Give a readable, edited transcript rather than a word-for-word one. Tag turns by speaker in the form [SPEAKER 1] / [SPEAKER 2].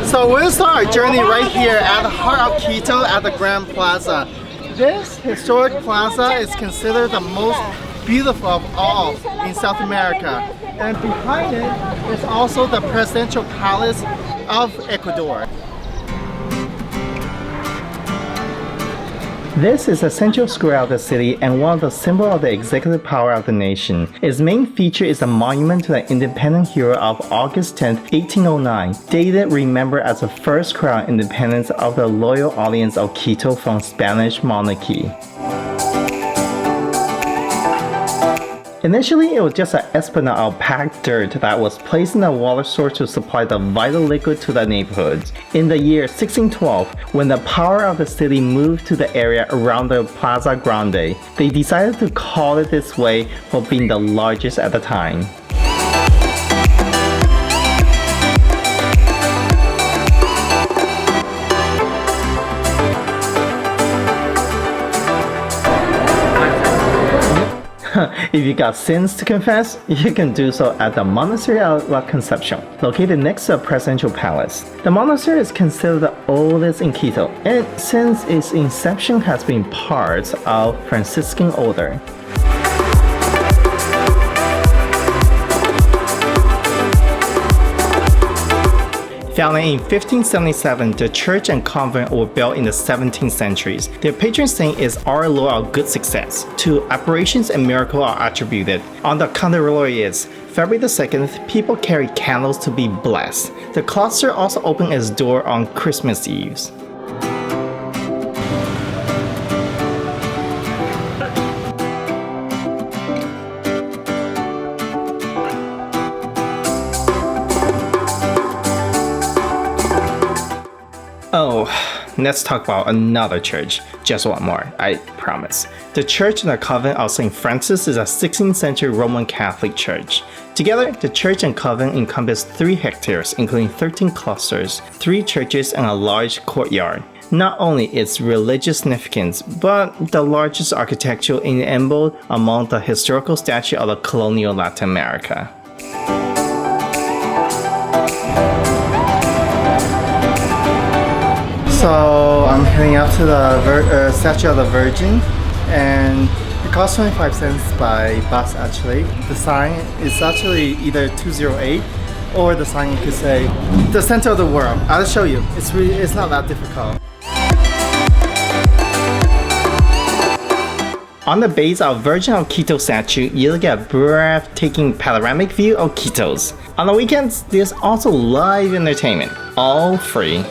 [SPEAKER 1] So we'll start our journey right here at the heart of Quito at the Grand Plaza. This historic plaza is considered the most beautiful of all in South America. And behind it is also the presidential palace of Ecuador. This is a central square of the city and one of the symbols of the executive power of the nation. Its main feature is a monument to the independent hero of August 10, 1809, dated remembered as the first crown independence of the loyal audience of Quito from Spanish monarchy. Initially, it was just an esplanade of packed dirt that was placed in a water source to supply the vital liquid to the neighborhoods. In the year 1612, when the power of the city moved to the area around the Plaza Grande, they decided to call it this way for being the largest at the time. If you got sins to confess, you can do so at the Monastery of La Concepción, located next to the presidential palace. The monastery is considered the oldest in Quito, and since its inception has been part of Franciscan order. Founded in 1577, the church and convent were built in the 17th centuries. Their patron saint is Our Lord of Good Success. Two apparitions and miracles are attributed. On the candelarias, February the 2nd, people carry candles to be blessed. The cloister also opened its door on Christmas Eve. Oh, let's talk about another church. Just one more, I promise. The Church and the Convent of St. Francis is a 16th century Roman Catholic church. Together, the church and convent encompass 3 hectares, including 13 cloisters, 3 churches, and a large courtyard. Not only its religious significance, but the largest architectural ensemble among the historical statues of the colonial Latin America. So I'm heading up to the statue of the Virgin, and it costs 25 cents by bus actually. The sign is actually either 208 or the sign you could say the center of the world. I'll show you. It's not that difficult. On the base of Virgin of Quito statue, you'll get a breathtaking panoramic view of Quito's. On the weekends, there's also live entertainment, all free.